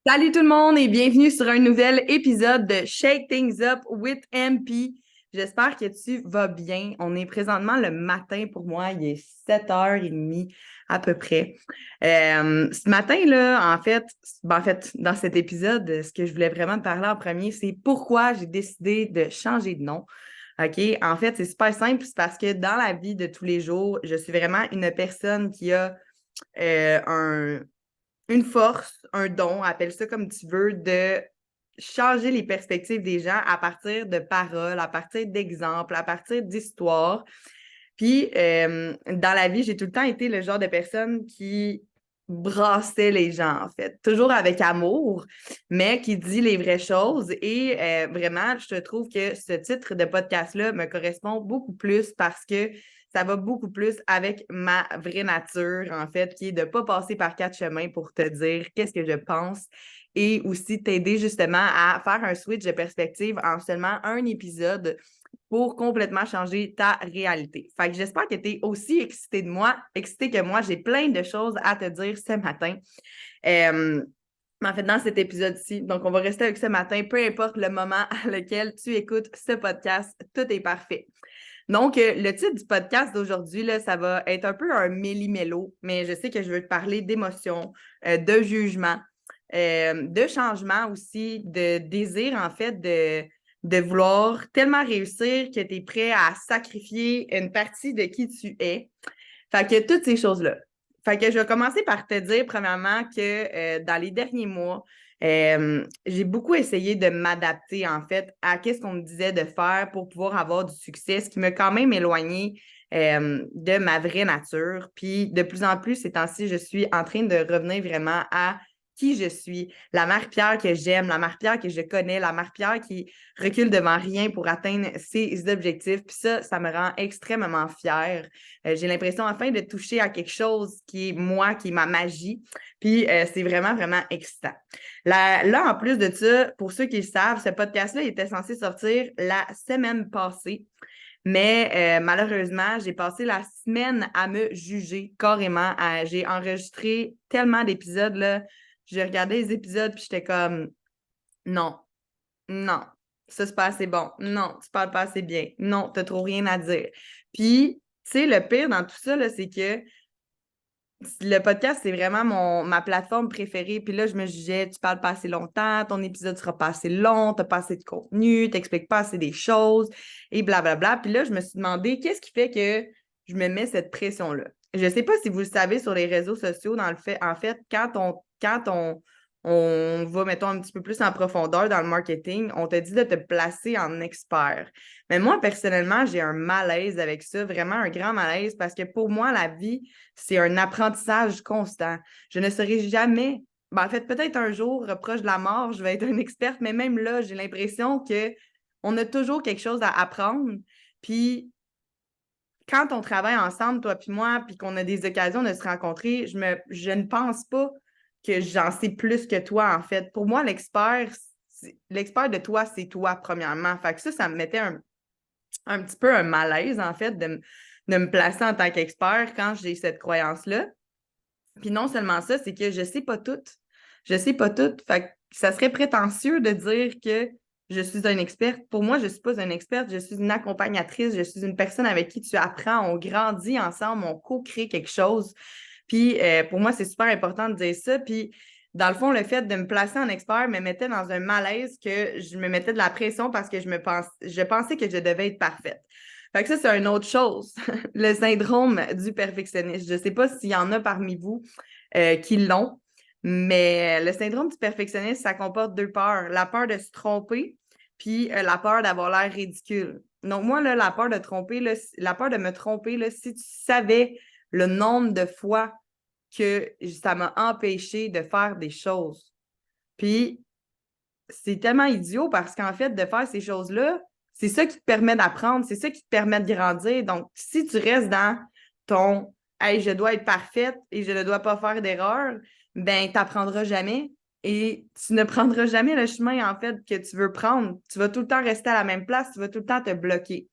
Salut tout le monde et bienvenue sur un nouvel épisode de Shake Things Up with MP. J'espère que tu vas bien. On est présentement le matin pour moi, il est 7h30 à peu près. Ce matin-là, dans cet épisode, ce que je voulais vraiment te parler en premier, c'est pourquoi j'ai décidé de changer de nom. OK? En fait, c'est super simple, c'est parce que dans la vie de tous les jours, je suis vraiment une personne qui a une force, un don, appelle ça comme tu veux, de changer les perspectives des gens à partir de paroles, à partir d'exemples, à partir d'histoires. Puis, dans la vie, j'ai tout le temps été le genre de personne qui brassait les gens, en fait. Toujours avec amour, mais qui dit les vraies choses. Et vraiment, je trouve que ce titre de podcast-là me correspond beaucoup plus parce que ça va beaucoup plus avec ma vraie nature, en fait, qui est de ne pas passer par quatre chemins pour te dire qu'est-ce que je pense et aussi t'aider justement à faire un switch de perspective en seulement un épisode pour complètement changer ta réalité. Fait que j'espère que tu es aussi excité que moi. J'ai plein de choses à te dire ce matin. Euh, en fait, dans cet épisode-ci, donc on va rester avec ce matin, peu importe le moment à lequel tu écoutes ce podcast, tout est parfait. Donc, le titre du podcast d'aujourd'hui, là, ça va être un peu un méli-mélo, mais je sais que je veux te parler d'émotions, de jugement, de changement aussi, de désir, en fait, de vouloir tellement réussir que tu es prêt à sacrifier une partie de qui tu es. Fait que toutes ces choses-là. Fait que je vais commencer par te dire, premièrement, que dans les derniers mois, j'ai beaucoup essayé de m'adapter, en fait, à qu'est-ce qu'on me disait de faire pour pouvoir avoir du succès, ce qui m'a quand même éloigné de ma vraie nature. Puis, de plus en plus, ces temps-ci, je suis en train de revenir vraiment à qui je suis, la Marie-Pierre que j'aime, la Marie-Pierre que je connais, la Marie-Pierre qui recule devant rien pour atteindre ses objectifs. Puis ça me rend extrêmement fière. J'ai l'impression enfin de toucher à quelque chose qui est moi, qui est ma magie. Puis c'est vraiment, vraiment excitant. Là, en plus de ça, pour ceux qui le savent, ce podcast-là était censé sortir la semaine passée. Mais malheureusement, j'ai passé la semaine à me juger carrément. J'ai enregistré tellement d'épisodes, là. J'ai regardé les épisodes, puis j'étais comme, non, non, ça, c'est pas assez bon. Non, tu parles pas assez bien. Non, t'as trop rien à dire. Puis, tu sais, le pire dans tout ça, là, c'est que le podcast, c'est vraiment ma plateforme préférée. Puis là, je me jugeais, tu parles pas assez longtemps, ton épisode sera pas assez long, t'as pas assez de contenu, t'expliques pas assez des choses, et blablabla. Puis là, je me suis demandé, qu'est-ce qui fait que je me mets cette pression-là? Je sais pas si vous le savez sur les réseaux sociaux, en fait, on va, mettons, un petit peu plus en profondeur dans le marketing, on te dit de te placer en expert. Mais moi, personnellement, j'ai un malaise avec ça, vraiment un grand malaise, parce que pour moi, la vie, c'est un apprentissage constant. Je ne serai jamais, en fait, peut-être un jour, proche de la mort, je vais être une experte, mais même là, j'ai l'impression que on a toujours quelque chose à apprendre. Puis quand on travaille ensemble, toi puis moi, puis qu'on a des occasions de se rencontrer, je ne pense pas que j'en sais plus que toi, en fait. Pour moi, l'expert de toi, c'est toi, premièrement. Fait que ça me mettait un petit peu un malaise, en fait, de me placer en tant qu'expert quand j'ai cette croyance-là. Puis non seulement ça, c'est que je sais pas tout. Je sais pas tout. Fait que ça serait prétentieux de dire que je suis une experte. Pour moi, je suis pas une experte, je suis une accompagnatrice, je suis une personne avec qui tu apprends, on grandit ensemble, on co-crée quelque chose. Puis pour moi, c'est super important de dire ça. Puis dans le fond, le fait de me placer en expert me mettait dans un malaise que je me mettais de la pression parce que je pensais que je devais être parfaite. Fait que ça, c'est une autre chose, le syndrome du perfectionniste. Je ne sais pas s'il y en a parmi vous qui l'ont, mais le syndrome du perfectionniste, ça comporte deux peurs. La peur de se tromper, puis la peur d'avoir l'air ridicule. Donc moi, là, la peur de tromper, là, la peur de me tromper, là, si tu savais le nombre de fois que ça m'a empêché de faire des choses. Puis c'est tellement idiot parce qu'en fait, de faire ces choses-là, c'est ça qui te permet d'apprendre, c'est ça qui te permet de grandir. Donc, si tu restes dans ton Hey, je dois être parfaite et je ne dois pas faire d'erreur, ben, tu n'apprendras jamais et tu ne prendras jamais le chemin, en fait, que tu veux prendre. Tu vas tout le temps rester à la même place, tu vas tout le temps te bloquer.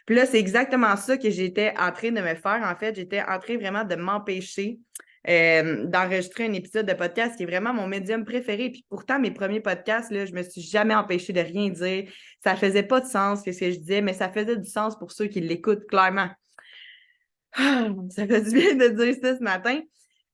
Puis là, c'est exactement ça que j'étais en train de me faire. En fait, j'étais en train vraiment de m'empêcher d'enregistrer un épisode de podcast qui est vraiment mon médium préféré. Puis pourtant, mes premiers podcasts, là, je me suis jamais empêchée de rien dire. Ça faisait pas de sens ce que je disais, mais ça faisait du sens pour ceux qui l'écoutent clairement. Ça fait du bien de dire ça ce matin.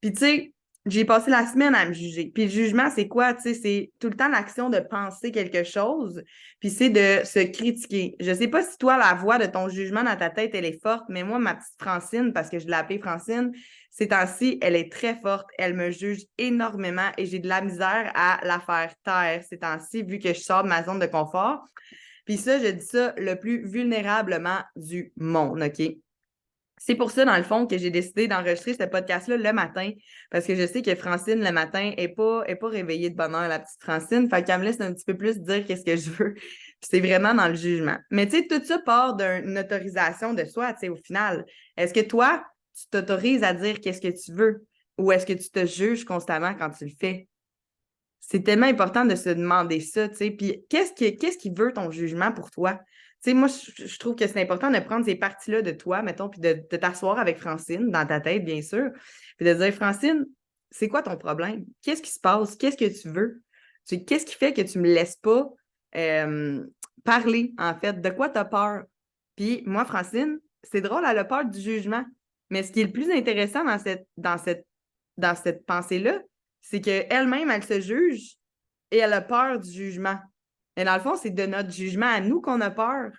Puis tu sais, j'ai passé la semaine à me juger. Puis le jugement, c'est quoi? Tu sais, c'est tout le temps l'action de penser quelque chose, puis c'est de se critiquer. Je sais pas si toi, la voix de ton jugement dans ta tête, elle est forte, mais moi, ma petite Francine, parce que je l'ai appelée Francine, ces temps-ci, elle est très forte. Elle me juge énormément et j'ai de la misère à la faire taire ces temps-ci, vu que je sors de ma zone de confort. Puis ça, je dis ça le plus vulnérablement du monde, OK? C'est pour ça, dans le fond, que j'ai décidé d'enregistrer ce podcast-là le matin, parce que je sais que Francine, le matin, est pas réveillée de bonne heure, la petite Francine. Fait qu'elle me laisse un petit peu plus dire qu'est-ce que je veux. Puis c'est vraiment dans le jugement. Mais tu sais, tout ça part d'une autorisation de soi, tu sais, au final. Est-ce que toi, tu t'autorises à dire qu'est-ce que tu veux? Ou est-ce que tu te juges constamment quand tu le fais? C'est tellement important de se demander ça, tu sais. Puis qu'est-ce qui veut ton jugement pour toi? Tu sais, moi, je trouve que c'est important de prendre ces parties-là de toi, mettons, puis de t'asseoir avec Francine, dans ta tête, bien sûr, puis de dire, Francine, c'est quoi ton problème? Qu'est-ce qui se passe? Qu'est-ce que tu veux? Qu'est-ce qui fait que tu me laisses pas euh, parler, en fait? De quoi tu as peur? Puis moi, Francine, c'est drôle, elle a peur du jugement. Mais ce qui est le plus intéressant dans cette pensée-là, c'est qu'elle-même, elle se juge et elle a peur du jugement. Et dans le fond, c'est de notre jugement à nous qu'on a peur.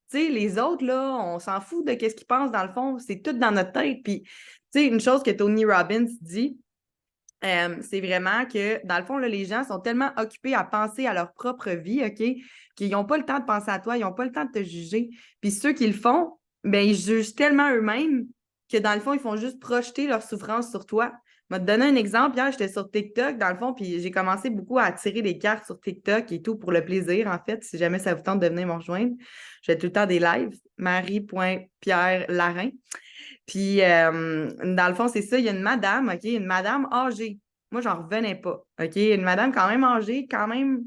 Tu sais, les autres, là, on s'en fout de ce qu'ils pensent dans le fond. C'est tout dans notre tête. Puis, tu sais, une chose que Tony Robbins dit, c'est vraiment que, dans le fond, là, les gens sont tellement occupés à penser à leur propre vie, OK, qu'ils n'ont pas le temps de penser à toi, ils n'ont pas le temps de te juger. Puis ceux qui le font, ben ils jugent tellement eux-mêmes que, dans le fond, ils font juste projeter leur souffrance sur toi. Je vais te donner un exemple. Hier, j'étais sur TikTok, dans le fond, puis j'ai commencé beaucoup à tirer des cartes sur TikTok et tout pour le plaisir, en fait. Si jamais ça vous tente de venir me rejoindre, j'ai tout le temps des lives. Marie.pierre-larin. Puis, dans le fond, c'est ça. Il y a une madame, OK, une madame âgée. Moi, j'en revenais pas. OK, une madame quand même âgée, quand même,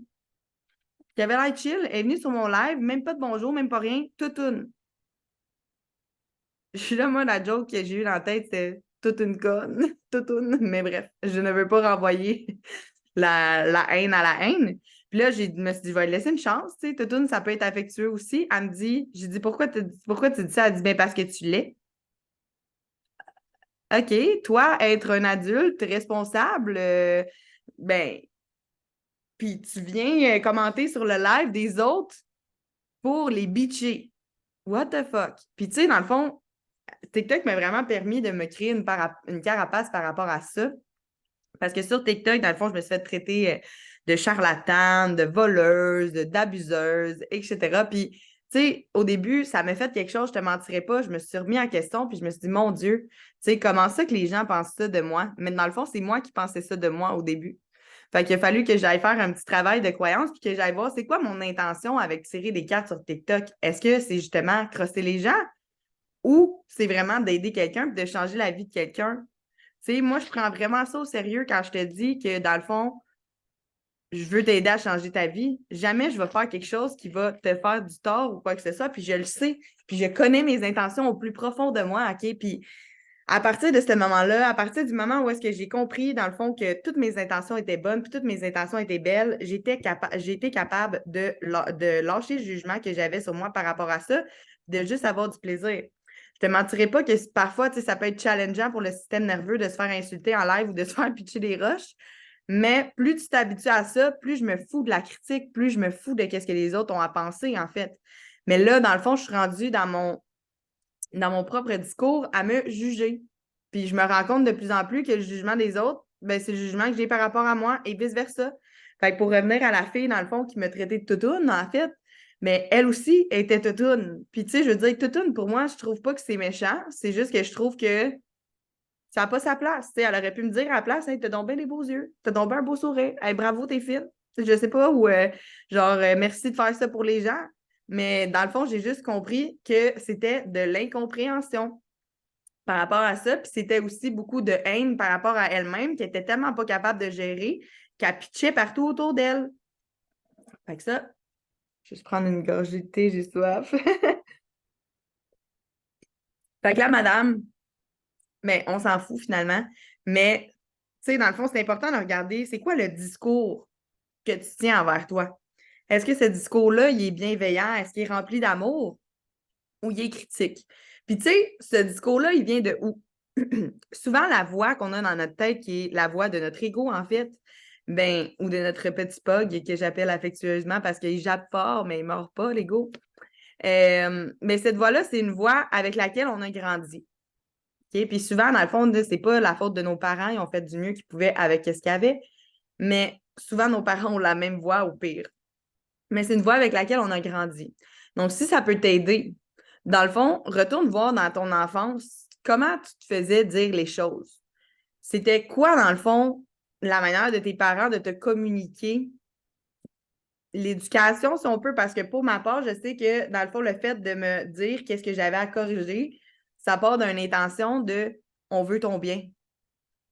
qui avait l'air chill. Elle est venue sur mon live, même pas de bonjour, même pas rien, toutoune. Je suis là, moi, la joke que j'ai eue dans la tête, c'est toute une conne, toutoune. Mais bref, je ne veux pas renvoyer la haine à la haine. Puis là, je me suis dit, je vais lui laisser une chance, tu sais. Toutoune, ça peut être affectueux aussi. Elle me dit, j'ai dit, pourquoi tu dis ça? Elle dit, ben parce que tu l'es. OK, toi, être un adulte responsable, ben, puis tu viens commenter sur le live des autres pour les bitcher. What the fuck? Puis tu sais, dans le fond, TikTok m'a vraiment permis de me créer une carapace par rapport à ça. Parce que sur TikTok, dans le fond, je me suis fait traiter de charlatane, de voleuse, d'abuseuse, etc. Puis, tu sais, au début, ça m'a fait quelque chose, je te mentirais pas, je me suis remis en question, puis je me suis dit, mon Dieu, tu sais, comment ça que les gens pensent ça de moi? Mais dans le fond, c'est moi qui pensais ça de moi au début. Fait qu'il a fallu que j'aille faire un petit travail de croyance, puis que j'aille voir c'est quoi mon intention avec tirer des cartes sur TikTok. Est-ce que c'est justement crosser les gens ou c'est vraiment d'aider quelqu'un et de changer la vie de quelqu'un? Tu sais, moi, je prends vraiment ça au sérieux quand je te dis que, dans le fond, je veux t'aider à changer ta vie. Jamais je vais faire quelque chose qui va te faire du tort ou quoi que ce soit, puis je le sais. Puis je connais mes intentions au plus profond de moi, OK? Puis à partir de ce moment-là, à partir du moment où est-ce que j'ai compris, dans le fond, que toutes mes intentions étaient bonnes, puis toutes mes intentions étaient belles, j'ai été capable de lâcher le jugement que j'avais sur moi par rapport à ça, de juste avoir du plaisir. Je te mentirais pas que parfois, tu sais, ça peut être challengeant pour le système nerveux de se faire insulter en live ou de se faire pitcher des roches. Mais plus tu t'habitues à ça, plus je me fous de la critique, plus je me fous de ce que les autres ont à penser, en fait. Mais là, dans le fond, je suis rendue dans mon propre discours à me juger. Puis je me rends compte de plus en plus que le jugement des autres, ben, c'est le jugement que j'ai par rapport à moi et vice-versa. Fait que pour revenir à la fille, dans le fond, qui me traitait de toutoune, en fait, mais elle aussi était toutoune. Puis tu sais, je veux dire, toutoune, pour moi, je trouve pas que c'est méchant. C'est juste que je trouve que ça n'a pas sa place. Tu sais, elle aurait pu me dire à la place, hey, t'as donc bien des beaux yeux, t'as donc bien un beau sourire, hey, bravo, t'es fine. Je sais pas, ou genre, merci de faire ça pour les gens. Mais dans le fond, j'ai juste compris que c'était de l'incompréhension par rapport à ça. Puis c'était aussi beaucoup de haine par rapport à elle-même, qui était tellement pas capable de gérer, qu'elle pitchait partout autour d'elle. Fait que ça, je vais juste prendre une gorgée de thé, j'ai soif. Fait que là, madame, mais on s'en fout finalement. Mais, tu sais, dans le fond, c'est important de regarder c'est quoi le discours que tu tiens envers toi. Est-ce que ce discours-là, il est bienveillant? Est-ce qu'il est rempli d'amour ou il est critique? Puis, tu sais, ce discours-là, il vient de où? Souvent, la voix qu'on a dans notre tête, qui est la voix de notre ego, en fait, ben, ou de notre petit pug, que j'appelle affectueusement parce qu'il jappe fort, mais il ne mord pas, l'ego. Mais cette voix-là, c'est une voix avec laquelle on a grandi. Okay? Puis souvent, dans le fond, c'est pas la faute de nos parents, ils ont fait du mieux qu'ils pouvaient avec ce qu'ils avaient, mais souvent, nos parents ont la même voix ou pire. Mais c'est une voix avec laquelle on a grandi. Donc, si ça peut t'aider, dans le fond, retourne voir dans ton enfance comment tu te faisais dire les choses. C'était quoi, dans le fond, la manière de tes parents de te communiquer l'éducation, si on peut, parce que pour ma part, je sais que, dans le fond, le fait de me dire qu'est-ce que j'avais à corriger, ça part d'une intention de on veut ton bien.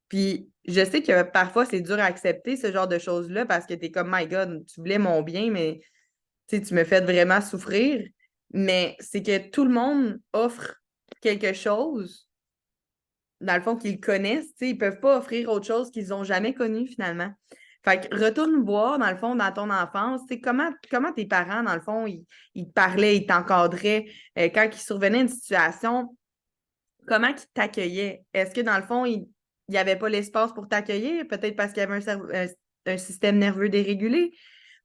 Puis, je sais que parfois, c'est dur à accepter ce genre de choses-là parce que tu es comme, My God, tu voulais mon bien, mais tu me fais vraiment souffrir. Mais c'est que tout le monde offre quelque chose, dans le fond, qu'ils connaissent. Ils ne peuvent pas offrir autre chose qu'ils n'ont jamais connu finalement. Fait que retourne voir, dans le fond, dans ton enfance, comment tes parents, dans le fond, ils te parlaient, ils t'encadraient. Quand ils survenaient une situation, comment ils t'accueillaient? Est-ce que, dans le fond, il n'y avait pas l'espace pour t'accueillir? Peut-être parce qu'il y avait un système nerveux dérégulé?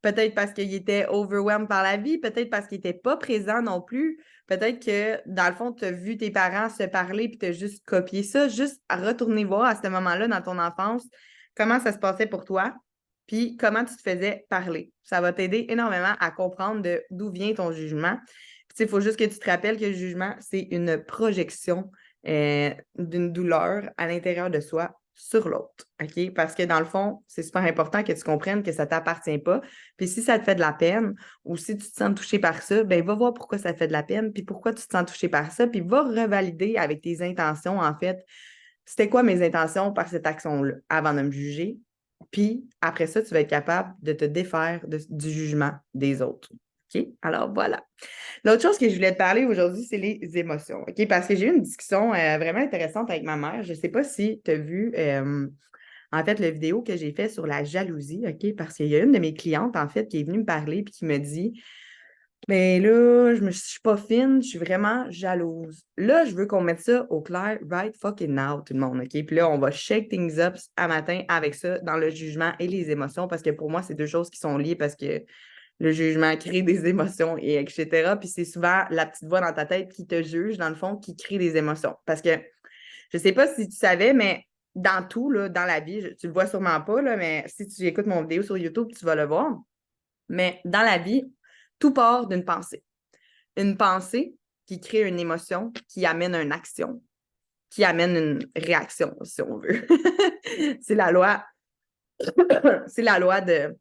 Peut-être parce qu'il était overwhelmed par la vie? Peut-être parce qu'il n'était pas présent non plus? Peut-être que, dans le fond, tu as vu tes parents se parler puis tu as juste copié ça. Juste à retourner voir à ce moment-là dans ton enfance comment ça se passait pour toi puis comment tu te faisais parler. Ça va t'aider énormément à comprendre d'où vient ton jugement. Il faut juste que tu te rappelles que le jugement, c'est une projection d'une douleur à l'intérieur de soi sur l'autre. OK? Parce que dans le fond, c'est super important que tu comprennes que ça ne t'appartient pas. Puis si ça te fait de la peine ou si tu te sens touché par ça, ben va voir pourquoi ça te fait de la peine, puis pourquoi tu te sens touché par ça, puis va revalider avec tes intentions, en fait. C'était quoi mes intentions par cette action-là avant de me juger? Puis après ça, tu vas être capable de te défaire du jugement des autres. OK? Alors voilà. L'autre chose que je voulais te parler aujourd'hui, c'est les émotions. OK? Parce que j'ai eu une discussion vraiment intéressante avec ma mère. Je ne sais pas si tu as vu en fait la vidéo que j'ai faite sur la jalousie. OK? Parce qu'il y a une de mes clientes, en fait, qui est venue me parler et qui me dit mais là, je suis pas fine, je suis vraiment jalouse. Là, je veux qu'on mette ça au clair right fucking now, tout le monde, OK? Puis là, on va shake things up à matin avec ça dans le jugement et les émotions parce que pour moi, c'est deux choses qui sont liées parce que le jugement crée des émotions et etc. Puis c'est souvent la petite voix dans ta tête qui te juge, dans le fond, qui crée des émotions. Parce que je sais pas si tu savais, mais dans tout, là, dans la vie, tu le vois sûrement pas, là, mais si tu écoutes mon vidéo sur YouTube, tu vas le voir. Mais dans la vie, tout part d'une pensée. Une pensée qui crée une émotion, qui amène une action, qui amène une réaction, si on veut. C'est la loi, c'est la loi de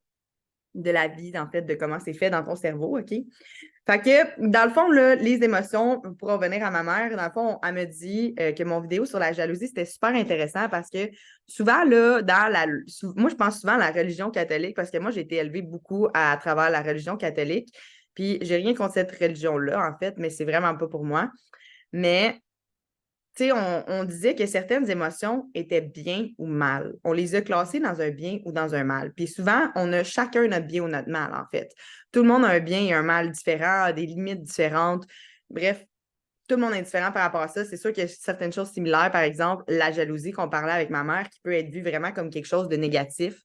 la vie, en fait, de comment c'est fait dans ton cerveau, OK? Fait que, dans le fond, là, les émotions, pour revenir à ma mère, dans le fond, elle me dit que mon vidéo sur la jalousie, c'était super intéressant parce que souvent, là, moi, je pense souvent à la religion catholique parce que moi, j'ai été élevée beaucoup à travers la religion catholique. Puis, j'ai rien contre cette religion-là, en fait, mais c'est vraiment pas pour moi. Mais tu sais, on disait que certaines émotions étaient bien ou mal. On les a classées dans un bien ou dans un mal. Puis souvent, on a chacun notre bien ou notre mal, en fait. Tout le monde a un bien et un mal différent, a des limites différentes. Bref, tout le monde est différent par rapport à ça. C'est sûr qu'il y a certaines choses similaires, par exemple, la jalousie qu'on parlait avec ma mère, qui peut être vue vraiment comme quelque chose de négatif.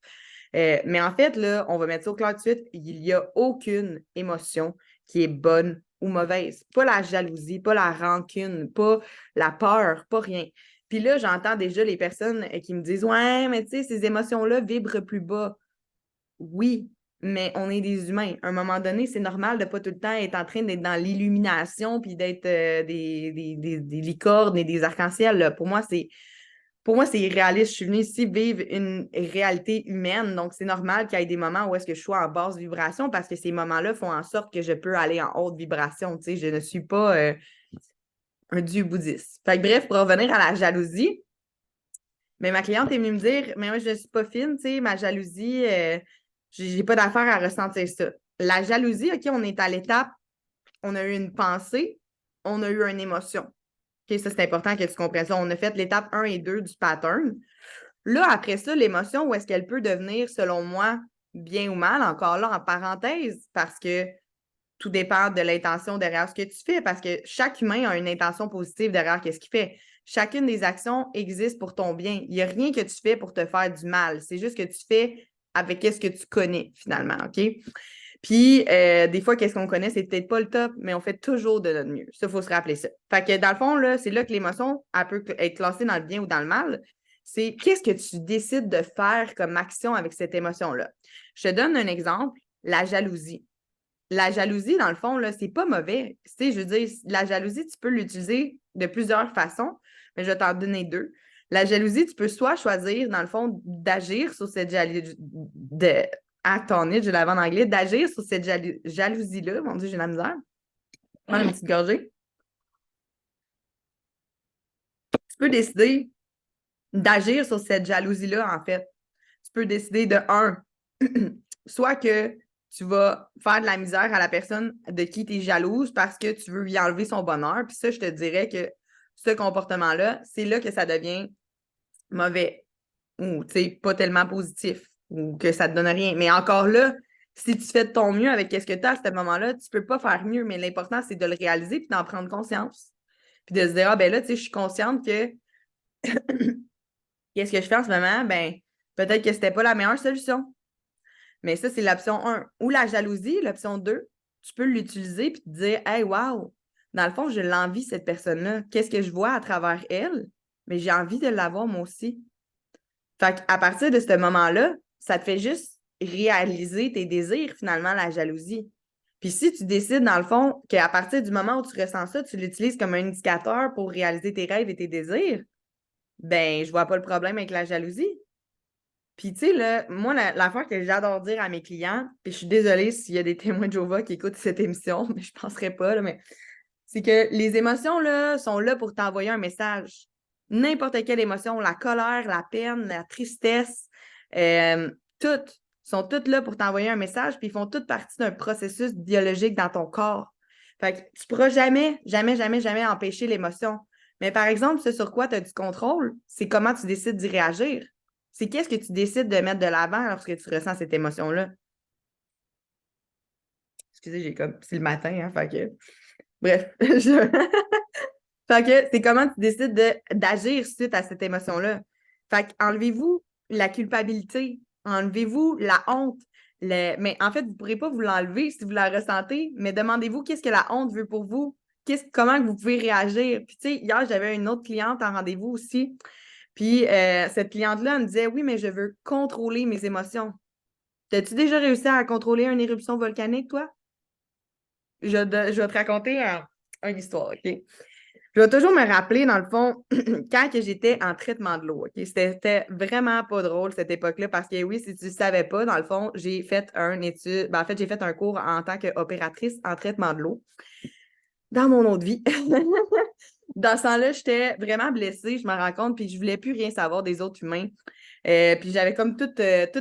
Mais en fait, là, on va mettre ça au clair tout de suite, il n'y a aucune émotion qui est bonne ou mauvaise. Pas la jalousie, pas la rancune, pas la peur, pas rien. Puis là, j'entends déjà les personnes qui me disent ouais, mais tu sais, ces émotions-là vibrent plus bas. Oui, mais on est des humains. À un moment donné, c'est normal de ne pas tout le temps être en train d'être dans l'illumination puis d'être des licornes et des arcs-en-ciel. Pour moi, c'est irréaliste. Je suis venue ici vivre une réalité humaine. Donc, c'est normal qu'il y ait des moments où est-ce que je sois en basse vibration parce que ces moments-là font en sorte que je peux aller en haute vibration. Tu sais, je ne suis pas un dieu bouddhiste. Fait que, bref, pour revenir à la jalousie, mais ma cliente est venue me dire, mais moi, je ne suis pas fine, tu sais, ma jalousie, j'ai pas d'affaire à ressentir ça. La jalousie, OK, on est à l'étape, on a eu une pensée, on a eu une émotion. OK, ça, c'est important que tu comprennes ça. On a fait l'étape 1 et 2 du pattern. Là, après ça, l'émotion, où est-ce qu'elle peut devenir, selon moi, bien ou mal, encore là, en parenthèse, parce que tout dépend de l'intention derrière ce que tu fais, parce que chaque humain a une intention positive derrière ce qu'il fait. Chacune des actions existe pour ton bien. Il n'y a rien que tu fais pour te faire du mal. C'est juste que tu fais avec ce que tu connais, finalement, OK? Puis, des fois, qu'est-ce qu'on connaît, c'est peut-être pas le top, mais on fait toujours de notre mieux. Ça, il faut se rappeler ça. Fait que, dans le fond, là, c'est là que l'émotion, elle peut être classée dans le bien ou dans le mal. C'est qu'est-ce que tu décides de faire comme action avec cette émotion-là. Je te donne un exemple, la jalousie. La jalousie, dans le fond, là, c'est pas mauvais. Tu sais, je veux dire, la jalousie, tu peux l'utiliser de plusieurs façons, mais je vais t'en donner deux. La jalousie, tu peux soit choisir, dans le fond, d'agir sur cette jalousie, attendez, je l'avais en anglais, d'agir sur cette jalousie-là. Mon Dieu, j'ai la misère. Prends une petite gorgée. Tu peux décider d'agir sur cette jalousie-là, en fait. Tu peux décider de un, soit que tu vas faire de la misère à la personne de qui tu es jalouse parce que tu veux lui enlever son bonheur. Puis ça, je te dirais que ce comportement-là, c'est là que ça devient mauvais ou, tu sais, pas tellement positif ou que ça te donne rien. Mais encore là, si tu fais de ton mieux avec ce que tu as à ce moment-là, tu peux pas faire mieux, mais l'important, c'est de le réaliser puis d'en prendre conscience. Puis de se dire, ah ben là, tu sais, je suis consciente que qu'est-ce que je fais en ce moment? Ben, peut-être que c'était pas la meilleure solution. Mais ça, c'est l'option 1. Ou la jalousie, l'option 2, tu peux l'utiliser et te dire, hey, wow, dans le fond, je l'envie, cette personne-là. Qu'est-ce que je vois à travers elle? Mais j'ai envie de l'avoir moi aussi. Fait qu'à partir de ce moment-là, ça te fait juste réaliser tes désirs, finalement, la jalousie. Puis si tu décides, dans le fond, qu'à partir du moment où tu ressens ça, tu l'utilises comme un indicateur pour réaliser tes rêves et tes désirs, ben, je vois pas le problème avec la jalousie. Puis, tu sais, là, moi, l'affaire que j'adore dire à mes clients, puis je suis désolée s'il y a des témoins de Jéhovah qui écoutent cette émission, mais je ne penserais pas, là, mais c'est que les émotions, là, sont là pour t'envoyer un message. N'importe quelle émotion, la colère, la peine, la tristesse, toutes, sont toutes là pour t'envoyer un message, puis ils font toutes partie d'un processus biologique dans ton corps. Fait que tu ne pourras jamais, jamais, jamais, jamais empêcher l'émotion. Mais par exemple, ce sur quoi tu as du contrôle, c'est comment tu décides d'y réagir. C'est qu'est-ce que tu décides de mettre de l'avant lorsque tu ressens cette émotion-là. Excusez, j'ai comme... C'est le matin, hein, fait que... Bref. Fait que c'est comment tu décides d'agir suite à cette émotion-là. Fait qu'enlevez-vous la culpabilité, enlevez-vous la honte. Mais en fait, vous ne pourrez pas vous l'enlever si vous la ressentez, mais demandez-vous qu'est-ce que la honte veut pour vous, comment vous pouvez réagir. Puis tu sais, hier, j'avais une autre cliente en rendez-vous aussi. Puis cette cliente-là me disait, oui, mais je veux contrôler mes émotions. As-tu déjà réussi à contrôler une éruption volcanique, toi? Je vais te raconter une histoire, OK? Je vais toujours me rappeler, dans le fond, quand que j'étais en traitement de l'eau, OK? C'était vraiment pas drôle, cette époque-là, parce que oui, si tu ne savais pas, dans le fond, j'ai fait j'ai fait un cours en tant qu'opératrice en traitement de l'eau dans mon autre vie. Dans ce temps-là, j'étais vraiment blessée, je me rends compte, puis je voulais plus rien savoir des autres humains. Puis j'avais comme tout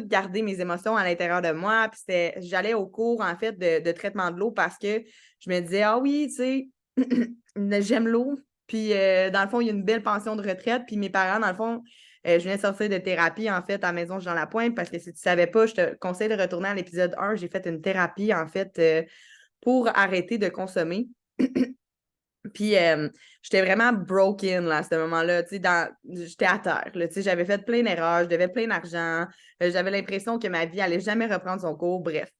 gardé mes émotions à l'intérieur de moi. Puis j'allais au cours, en fait, de traitement de l'eau parce que je me disais, ah oui, tu sais, j'aime l'eau. Puis dans le fond, il y a une belle pension de retraite. Puis mes parents, dans le fond, je viens de sortir de thérapie, en fait, à la maison Jean Lapointe, parce que si tu ne savais pas, je te conseille de retourner à l'épisode 1. J'ai fait une thérapie, en fait, pour arrêter de consommer. Puis, j'étais vraiment broken là, à ce moment-là. J'étais à terre. Là, j'avais fait plein d'erreurs, je devais plein d'argent. J'avais l'impression que ma vie n'allait jamais reprendre son cours. Bref.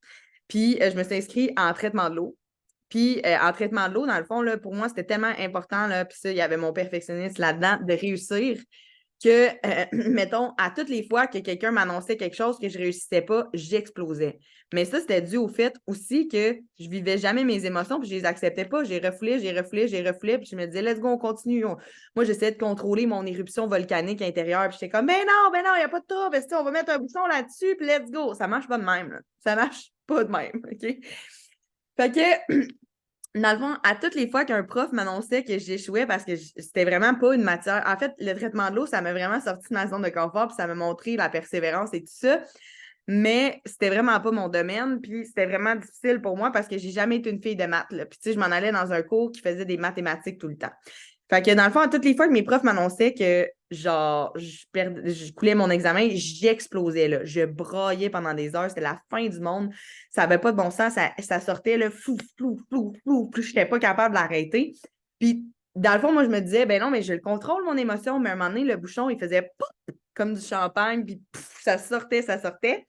Puis, je me suis inscrite en traitement de l'eau. Puis, en traitement de l'eau, dans le fond, là, pour moi, c'était tellement important. Là, puis ça, il y avait mon perfectionniste là-dedans de réussir que, mettons, à toutes les fois que quelqu'un m'annonçait quelque chose que je ne réussissais pas, j'explosais. Mais ça, c'était dû au fait aussi que je ne vivais jamais mes émotions puis je ne les acceptais pas. J'ai refoulé, puis je me disais, let's go, on continue. Moi, j'essayais de contrôler mon éruption volcanique intérieure, puis j'étais comme, ben non, il n'y a pas de trouble, on va mettre un bouchon là-dessus, puis let's go. Ça ne marche pas de même. Là. Ça ne marche pas de même, OK? Fait que dans le fond, à toutes les fois qu'un prof m'annonçait que j'échouais parce que c'était vraiment pas une matière. En fait, le traitement de l'eau, ça m'a vraiment sorti de ma zone de confort, puis ça m'a montré la persévérance et tout ça. Mais c'était vraiment pas mon domaine, puis c'était vraiment difficile pour moi parce que j'ai jamais été une fille de maths. Là. Puis tu sais, je m'en allais dans un cours qui faisait des mathématiques tout le temps. Fait que dans le fond, à toutes les fois que mes profs m'annonçaient que genre je coulais mon examen, j'explosais là. Je braillais pendant des heures, c'était la fin du monde. Ça avait pas de bon sens, ça sortait là, flou, flou, flou, flou, puis je n'étais pas capable d'arrêter. Puis dans le fond, moi je me disais, ben non, mais je le contrôle mon émotion, mais à un moment donné, le bouchon, il faisait pop comme du champagne, puis pouf, ça sortait, ça sortait.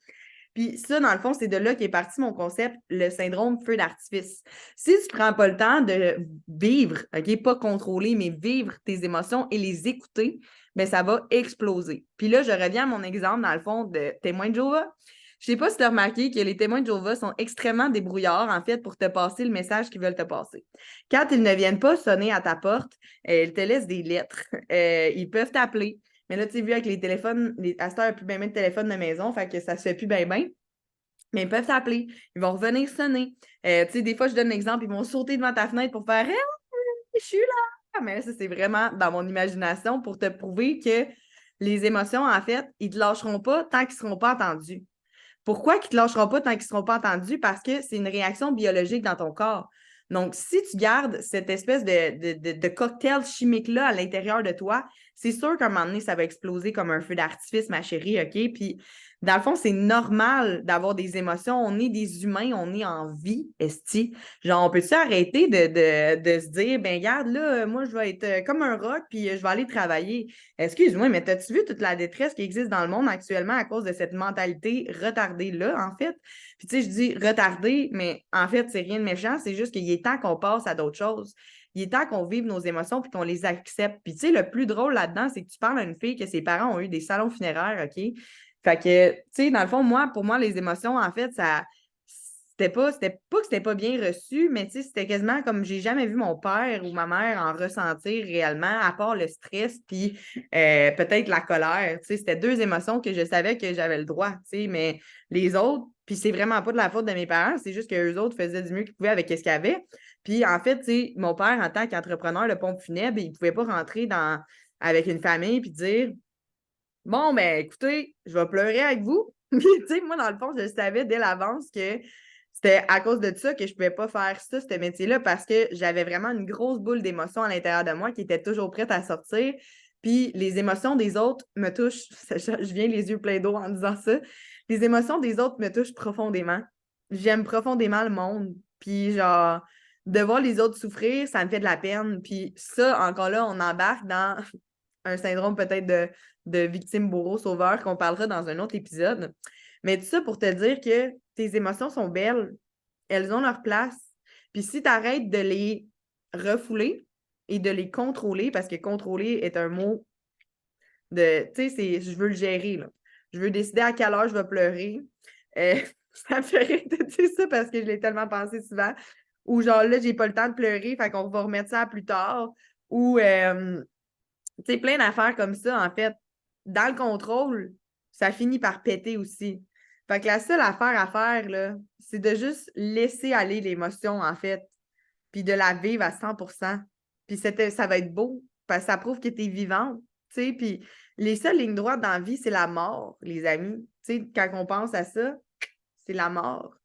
Puis ça, dans le fond, c'est de là qu'est parti mon concept, le syndrome feu d'artifice. Si tu prends pas le temps de vivre, OK, pas contrôler, mais vivre tes émotions et les écouter, bien, ça va exploser. Puis là, je reviens à mon exemple, dans le fond, de témoins de Jéhovah. Je sais pas si tu as remarqué que les témoins de Jéhovah sont extrêmement débrouillards, en fait, pour te passer le message qu'ils veulent te passer. Quand ils ne viennent pas sonner à ta porte, ils te laissent des lettres. Ils peuvent t'appeler. Mais là, tu sais, vu avec les téléphones, à cette heure, il n'y a plus bien de téléphone de maison, fait que ça se fait plus bien bien. Mais ils peuvent t'appeler, ils vont revenir sonner. Tu sais, des fois, je donne l'exemple, ils vont sauter devant ta fenêtre pour faire hey, je suis là! Mais là, ça, c'est vraiment dans mon imagination pour te prouver que les émotions, en fait, ils ne te lâcheront pas tant qu'ils ne seront pas entendus. Pourquoi qu'ils ne te lâcheront pas tant qu'ils ne seront pas entendus? Parce que c'est une réaction biologique dans ton corps. Donc, si tu gardes cette espèce de cocktail chimique-là à l'intérieur de toi, c'est sûr qu'à un moment donné, ça va exploser comme un feu d'artifice, ma chérie, OK? Puis, dans le fond, c'est normal d'avoir des émotions. On est des humains, on est en vie, esti. Genre, on peut-tu arrêter de se dire, ben regarde, là, moi, je vais être comme un roc, puis je vais aller travailler. Excuse-moi, mais as-tu vu toute la détresse qui existe dans le monde actuellement à cause de cette mentalité retardée-là, en fait? Puis, tu sais, je dis retardée, mais en fait, c'est rien de méchant, c'est juste qu'il est temps qu'on passe à d'autres choses. Il est temps qu'on vive nos émotions puis qu'on les accepte. Puis, tu sais, le plus drôle là-dedans, c'est que tu parles à une fille que ses parents ont eu des salons funéraires, OK? Fait que, tu sais, dans le fond, pour moi, les émotions, en fait, c'était pas que c'était pas bien reçu, mais tu sais, c'était quasiment comme j'ai jamais vu mon père ou ma mère en ressentir réellement, à part le stress puis peut-être la colère. Tu sais, c'était deux émotions que je savais que j'avais le droit, tu sais, mais les autres, puis c'est vraiment pas de la faute de mes parents, c'est juste qu'eux autres faisaient du mieux qu'ils pouvaient avec ce qu'ils avaient. Puis en fait, tu sais, mon père, en tant qu'entrepreneur de pompe funèbre, il pouvait pas rentrer avec une famille puis dire bon, ben écoutez, je vais pleurer avec vous. Puis, tu sais, moi, dans le fond, je savais dès l'avance que c'était à cause de ça que je ne pouvais pas faire ça, ce métier-là, parce que j'avais vraiment une grosse boule d'émotions à l'intérieur de moi qui était toujours prête à sortir. Puis les émotions des autres me touchent. Je viens les yeux pleins d'eau en disant ça. Les émotions des autres me touchent profondément. J'aime profondément le monde. Puis genre, de voir les autres souffrir, ça me fait de la peine. Puis ça, encore là, on embarque dans un syndrome peut-être de victime bourreau-sauveur qu'on parlera dans un autre épisode. Mais tout ça pour te dire que tes émotions sont belles, elles ont leur place. Puis si tu arrêtes de les refouler et de les contrôler, parce que contrôler est un mot de, tu sais, c'est je veux le gérer, là. Je veux décider à quelle heure je vais pleurer. Ça me fait rire de dire ça parce que je l'ai tellement pensé souvent. Ou genre là, j'ai pas le temps de pleurer, fait qu'on va remettre ça à plus tard. Ou tu sais, plein d'affaires comme ça, en fait, dans le contrôle, ça finit par péter aussi. Fait que la seule affaire à faire, là, c'est de juste laisser aller l'émotion, en fait, puis de la vivre à 100%. Puis ça va être beau, parce que ça prouve que tu es vivante, tu sais, puis les seules lignes droites dans la vie, c'est la mort, les amis. Tu sais, quand on pense à ça, c'est la mort.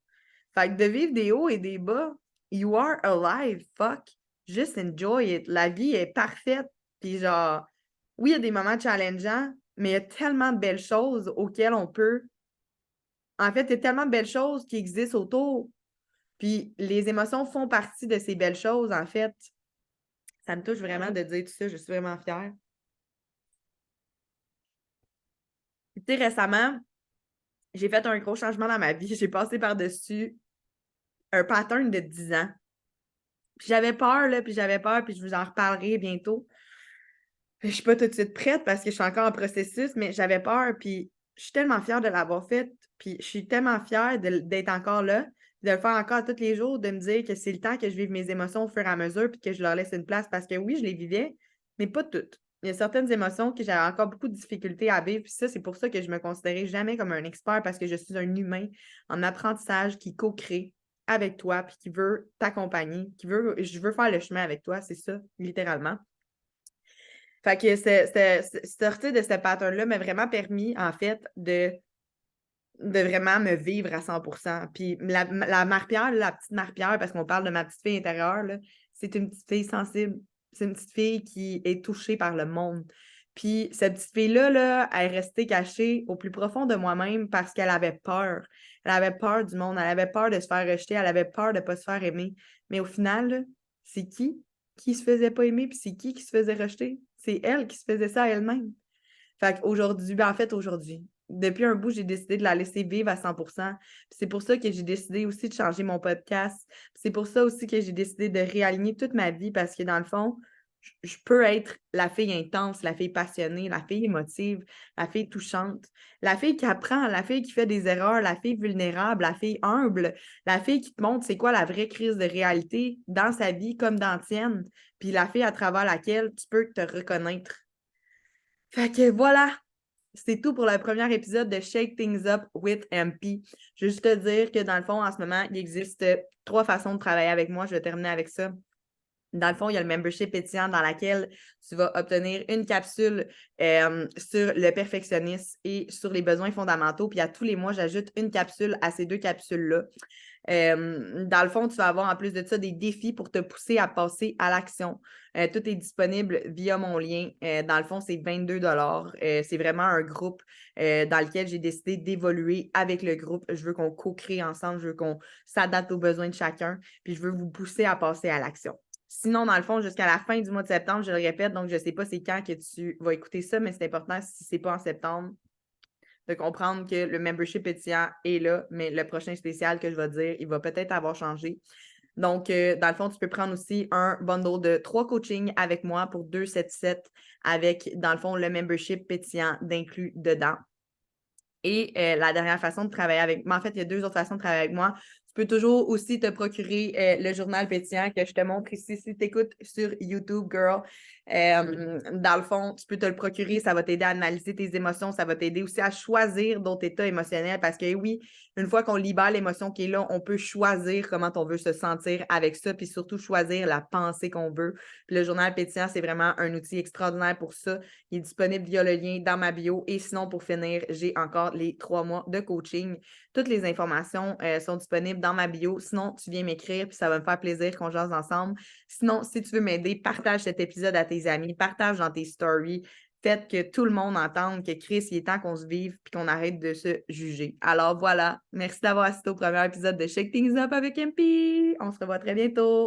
Fait que de vivre des hauts et des bas, you are alive, fuck. Just enjoy it. La vie est parfaite. Puis genre, oui, il y a des moments challengeants, mais il y a tellement de belles choses auxquelles on peut. En fait, il y a tellement de belles choses qui existent autour. Puis les émotions font partie de ces belles choses, en fait. Ça me touche vraiment de dire tout ça. Je suis vraiment fière. Tu sais, récemment, j'ai fait un gros changement dans ma vie. J'ai passé par-dessus un pattern de 10 ans. Puis j'avais peur, là, puis j'avais peur, puis je vous en reparlerai bientôt. Je suis pas tout de suite prête parce que je suis encore en processus, mais j'avais peur, puis je suis tellement fière de l'avoir faite, puis je suis tellement fière d'être encore là, de le faire encore tous les jours, de me dire que c'est le temps que je vive mes émotions au fur et à mesure, puis que je leur laisse une place, parce que oui, je les vivais, mais pas toutes. Il y a certaines émotions que j'avais encore beaucoup de difficultés à vivre, puis ça, c'est pour ça que je me considérais jamais comme un expert, parce que je suis un humain en apprentissage qui co-crée avec toi, puis qui veut t'accompagner, je veux faire le chemin avec toi, c'est ça, littéralement. Fait que sortir de ce pattern-là m'a vraiment permis, en fait, de vraiment me vivre à 100%. Puis la Marie-Pierre, la petite Marie-Pierre, parce qu'on parle de ma petite fille intérieure, là, c'est une petite fille sensible. c'est une petite fille qui est touchée par le monde. Puis cette petite fille-là, là, elle est restée cachée au plus profond de moi-même parce qu'elle avait peur. Elle avait peur du monde, elle avait peur de se faire rejeter, elle avait peur de ne pas se faire aimer. Mais au final, là, c'est qui se faisait pas aimer, puis c'est qui se faisait rejeter? C'est elle qui se faisait ça à elle-même. Fait qu'aujourd'hui, ben en fait, aujourd'hui, depuis un bout, j'ai décidé de la laisser vivre à 100%. Puis c'est pour ça que j'ai décidé aussi de changer mon podcast. Puis c'est pour ça aussi que j'ai décidé de réaligner toute ma vie parce que dans le fond, je peux être la fille intense, la fille passionnée, la fille émotive, la fille touchante, la fille qui apprend, la fille qui fait des erreurs, la fille vulnérable, la fille humble, la fille qui te montre c'est quoi la vraie crise de réalité dans sa vie comme dans la tienne, puis la fille à travers laquelle tu peux te reconnaître. Fait que voilà, c'est tout pour le premier épisode de Shake Things Up with MP. Je veux juste te dire que dans le fond, en ce moment, il existe 3 façons de travailler avec moi. Je vais terminer avec ça. Dans le fond, il y a le membership pétillant dans laquelle tu vas obtenir une capsule sur le perfectionnisme et sur les besoins fondamentaux. Puis à tous les mois, j'ajoute une capsule à ces 2 capsules-là. Dans le fond, tu vas avoir en plus de ça des défis pour te pousser à passer à l'action. Tout est disponible via mon lien. Dans le fond, c'est 22 c'est vraiment un groupe dans lequel j'ai décidé d'évoluer avec le groupe. Je veux qu'on co-crée ensemble, je veux qu'on s'adapte aux besoins de chacun, puis je veux vous pousser à passer à l'action. Sinon, dans le fond, jusqu'à la fin du mois de septembre, je le répète, donc je ne sais pas c'est quand que tu vas écouter ça, mais c'est important si ce n'est pas en septembre de comprendre que le membership pétillant est là, mais le prochain spécial que je vais dire, il va peut-être avoir changé. Donc, dans le fond, tu peux prendre aussi un bundle de 3 coachings avec moi pour 277 avec, dans le fond, le membership pétillant d'inclus dedans. Et la dernière façon de travailler avec moi, en fait, il y a 2 autres façons de travailler avec moi. Tu peux toujours aussi te procurer le journal pétillant que je te montre ici si tu écoutes sur YouTube, girl. Dans le fond, tu peux te le procurer, ça va t'aider à analyser tes émotions, ça va t'aider aussi à choisir d'autres états émotionnels parce que oui, une fois qu'on libère l'émotion qui est là, on peut choisir comment on veut se sentir avec ça, puis surtout choisir la pensée qu'on veut. Puis le journal pétillant, c'est vraiment un outil extraordinaire pour ça. Il est disponible via le lien dans ma bio. Et sinon, pour finir, j'ai encore les 3 mois de coaching. Toutes les informations sont disponibles dans ma bio. Sinon, tu viens m'écrire, puis ça va me faire plaisir qu'on jase ensemble. Sinon, si tu veux m'aider, partage cet épisode à tes amis, partage dans tes stories. Faites que tout le monde entende que Chris, il est temps qu'on se vive puis qu'on arrête de se juger. Alors voilà, merci d'avoir assisté au premier épisode de Shake Things Up avec MP. On se revoit très bientôt.